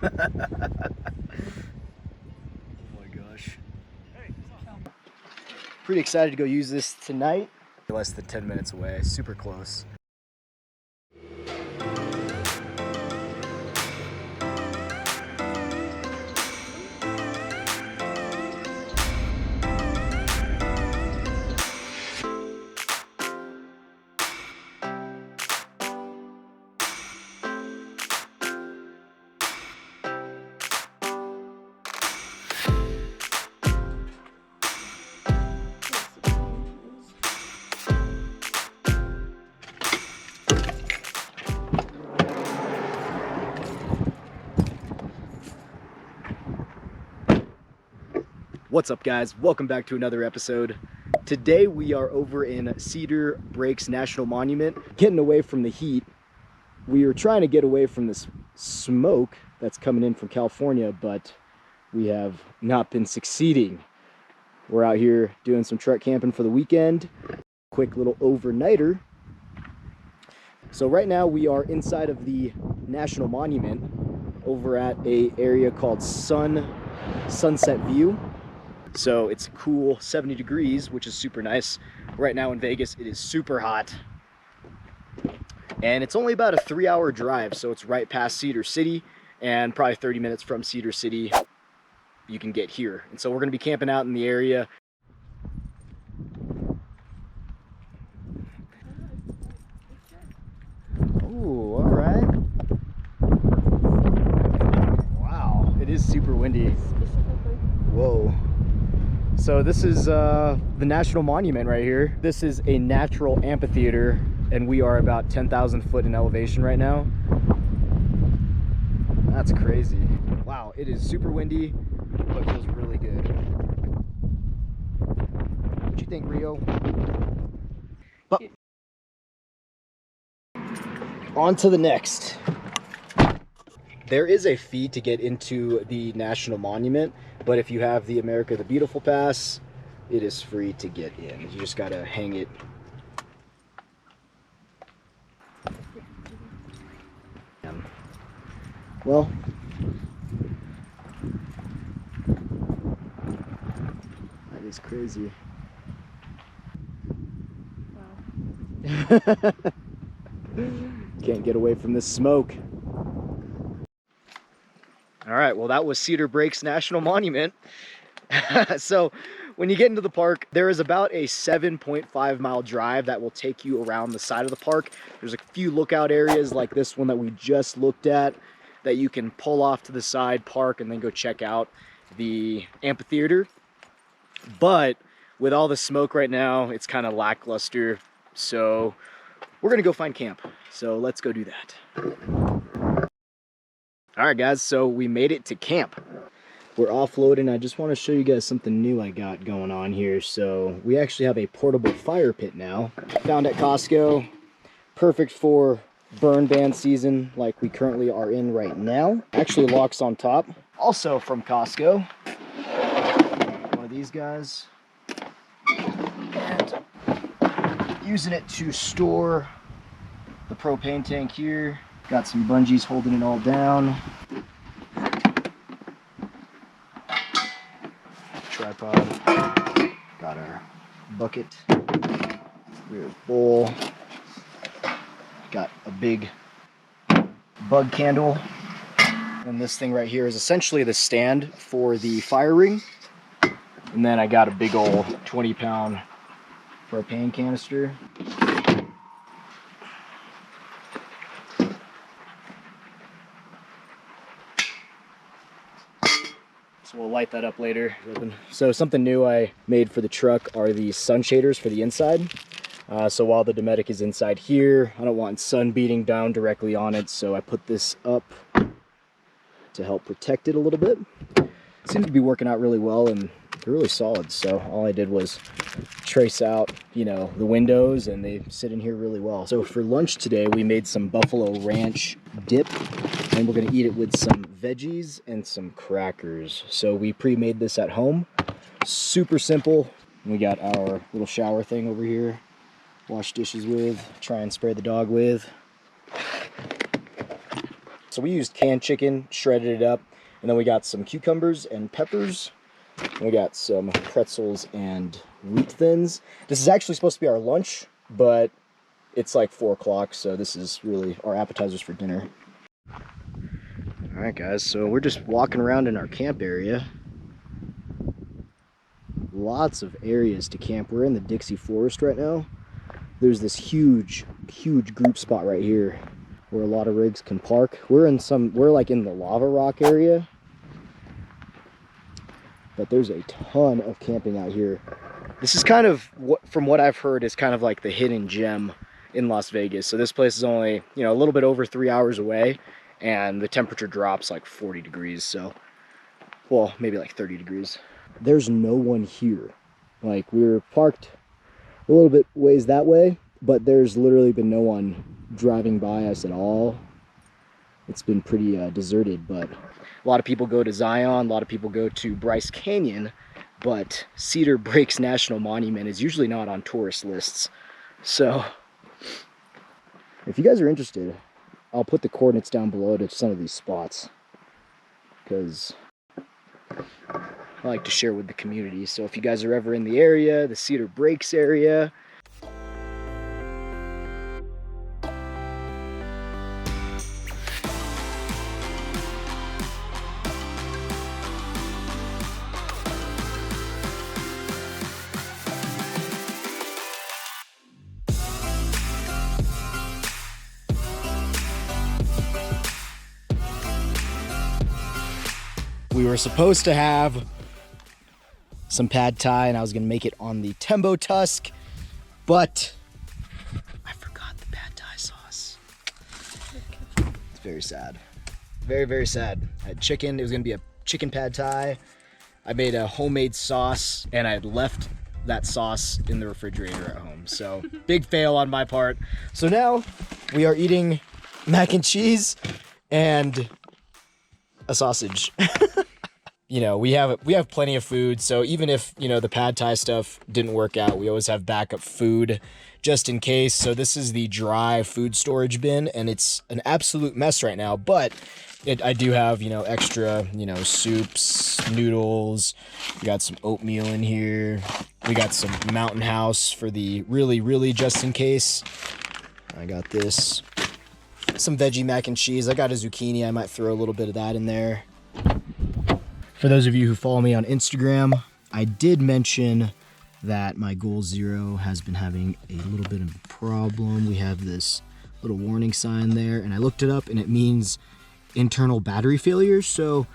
my gosh. Pretty excited to go use this tonight. Less than 10 minutes away, super close. What's up, guys? Welcome back to another episode. Today we are over in Cedar Breaks National Monument, getting away from the heat. We are trying to get away from this smoke that's coming in from California, but we have not been succeeding. We're out here doing some truck camping for the weekend. Quick little overnighter. So right now we are inside of the National Monument over at a area called Sunset View. So it's cool 70 degrees, which is super nice. Right now in Vegas, it is super hot. And it's only about a 3-hour drive, so it's right past Cedar City, and probably 30 minutes from Cedar City, you can get here. And so we're gonna be camping out in the area. Ooh, all right. Wow, it is super windy. Whoa. So this is the National Monument right here. This is a natural amphitheater, and we are about 10,000 foot in elevation right now. That's crazy. Wow, it is super windy, but feels really good. What you think, Rio? But on to the next. There is a fee to get into the National Monument, but if you have the America the Beautiful pass, it is free to get in. You just gotta hang it. Well, that is crazy. Wow. Can't get away from this smoke. All right, well, that was Cedar Breaks National Monument. So when you get into the park, there is about a 7.5 mile drive that will take you around the side of the park. There's a few lookout areas like this one that we just looked at that you can pull off to the side, park, and then go check out the amphitheater. But with all the smoke right now, it's kind of lackluster. So we're gonna go find camp. So let's go do that. All right, guys, so we made it to camp. We're offloading. I just want to show you guys something new I got going on here. So we actually have a portable fire pit now. Found at Costco. Perfect for burn ban season like we currently are in right now. Actually locks on top. Also from Costco. One of these guys. And using it to store the propane tank here. Got some bungees holding it all down. Tripod. Got our bucket. Rear bowl. Got a big bug candle. And this thing right here is essentially the stand for the fire ring. And then I got a big old 20-pound propane canister. We'll light that up later. So something new I made for the truck are the sun shaders for the inside. So while the Dometic is inside here, I don't want sun beating down directly on it, so I put this up to help protect it a little bit. Seems to be working out really well, and they're really solid. So all I did was trace out, you know, the windows, and they sit in here really well. So for lunch today, we made some buffalo ranch dip, and we're gonna eat it with some veggies and some crackers. So we pre-made this at home. Super simple. We got our little shower thing over here. Wash dishes with, try and spray the dog with. So we used canned chicken, shredded it up, and then we got some cucumbers and peppers. And we got some pretzels and wheat thins. This is actually supposed to be our lunch, but it's like 4 o'clock, so this is really our appetizers for dinner. All right, guys, so we're just walking around in our camp area. Lots of areas to camp. We're in the Dixie forest right now. There's this huge group spot right here where a lot of rigs can park. We're like in the lava rock area, but there's a ton of camping out here. This is kind of, from what I've heard, is kind of like the hidden gem in Las Vegas. So this place is only, a little bit over 3 hours away, and the temperature drops like 40 degrees. So, well, maybe like 30 degrees. There's no one here. Like, we were parked a little bit ways that way, but there's literally been no one driving by us at all. It's been pretty deserted, but a lot of people go to Zion, a lot of people go to Bryce Canyon, but Cedar Breaks National Monument is usually not on tourist lists. So if you guys are interested, I'll put the coordinates down below to some of these spots, because I like to share with the community. So if you guys are ever in the area, the Cedar Breaks area, we were supposed to have some pad thai, and I was gonna make it on the Tembo tusk, but I forgot the pad thai sauce. It's very sad. Very, very sad. I had chicken. It was gonna be a chicken pad thai. I made a homemade sauce, and I had left that sauce in the refrigerator at home. So big fail on my part. So now we are eating mac and cheese and a sausage. We have plenty of food, so even if, the pad thai stuff didn't work out, we always have backup food just in case. So this is the dry food storage bin, and it's an absolute mess right now, but I do have, extra, soups, noodles. We got some oatmeal in here. We got some Mountain House for the really, really just in case. I got this. Some veggie mac and cheese. I got a zucchini. I might throw a little bit of that in there. For those of you who follow me on Instagram, I did mention that my Goal Zero has been having a little bit of a problem. We have this little warning sign there, and I looked it up, and it means internal battery failure, so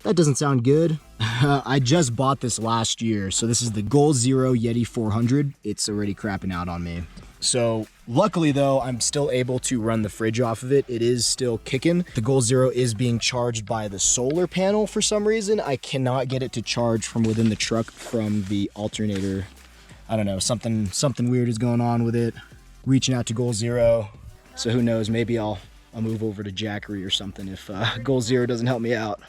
that doesn't sound good. I just bought this last year, so this is the Goal Zero Yeti 400. It's already crapping out on me. So luckily though, I'm still able to run the fridge off of it. It is still kicking. The Goal Zero is being charged by the solar panel for some reason. I cannot get it to charge from within the truck from the alternator. I don't know, something weird is going on with it. Reaching out to Goal Zero. So who knows, maybe I'll move over to Jackery or something if Goal Zero doesn't help me out.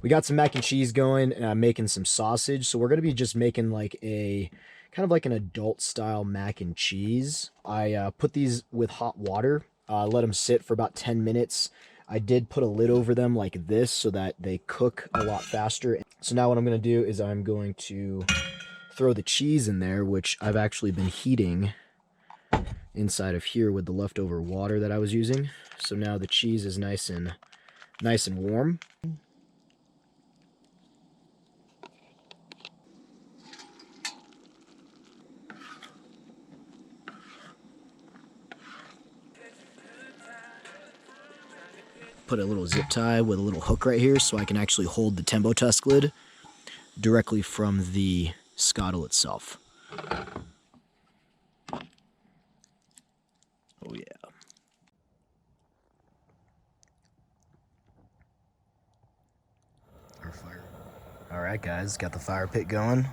We got some mac and cheese going, and I'm making some sausage. So we're gonna be just making like kind of like an adult style mac and cheese. I put these with hot water, let them sit for about 10 minutes. I did put a lid over them like this so that they cook a lot faster. So now what I'm gonna do is I'm going to throw the cheese in there, which I've actually been heating inside of here with the leftover water that I was using. So now the cheese is nice and warm. Put a little zip tie with a little hook right here so I can actually hold the Tembo tusk lid directly from the scuttle itself. Oh yeah. Our fire. All right, guys, got the fire pit going.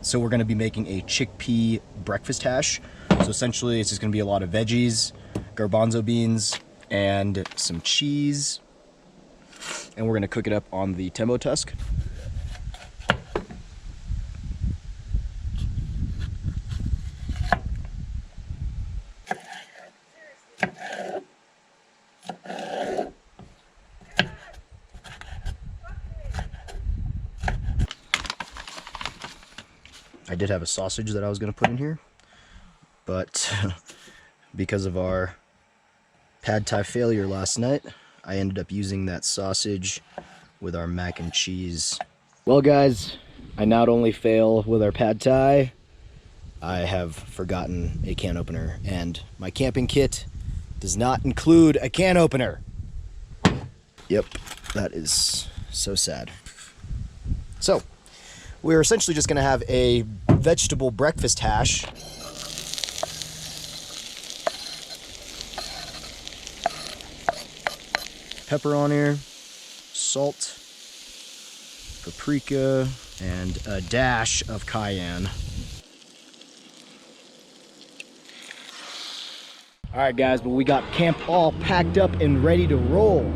So we're gonna be making a chickpea breakfast hash. So essentially it's just gonna be a lot of veggies, garbanzo beans, and some cheese. And we're gonna cook it up on the tembo tusk. I did have a sausage that I was going to put in here, but because of our pad thai failure last night, I ended up using that sausage with our mac and cheese. Well guys, I not only fail with our pad thai, I have forgotten a can opener, and my camping kit does not include a can opener. Yep, that is so sad. So, we're essentially just gonna have a vegetable breakfast hash. Pepper on here, salt, paprika, and a dash of cayenne. All right guys, but we got camp all packed up and ready to roll.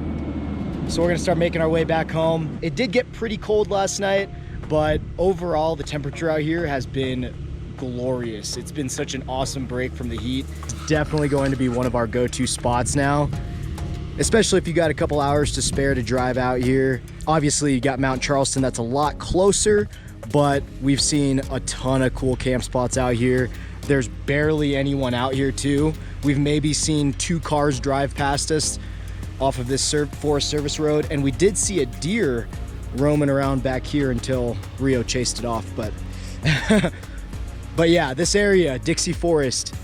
So we're gonna start making our way back home. It did get pretty cold last night, but overall the temperature out here has been glorious. It's been such an awesome break from the heat. It's definitely going to be one of our go-to spots now, especially if you got a couple hours to spare to drive out here. Obviously you got Mount Charleston, that's a lot closer, but we've seen a ton of cool camp spots out here. There's barely anyone out here too. We've maybe seen 2 cars drive past us off of this Forest Service road, and we did see a deer roaming around back here until Rio chased it off, but but yeah, this area, Dixie Forest,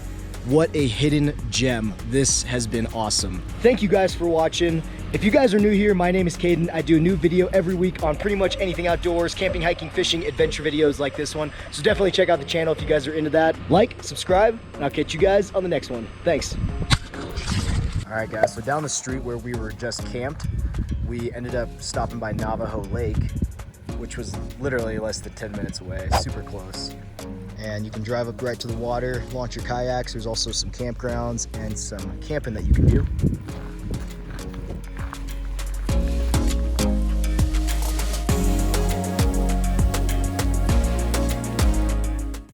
what a hidden gem. This has been awesome. Thank you guys for watching. If you guys are new here, my name is Caden. I do a new video every week on pretty much anything outdoors, camping, hiking, fishing, adventure videos like this one. So definitely check out the channel if you guys are into that. Like, subscribe, and I'll catch you guys on the next one. Thanks. All right guys, so down the street where we were just camped, we ended up stopping by Navajo Lake, which was literally less than 10 minutes away, super close. And you can drive up right to the water, launch your kayaks. There's also some campgrounds and some camping that you can do.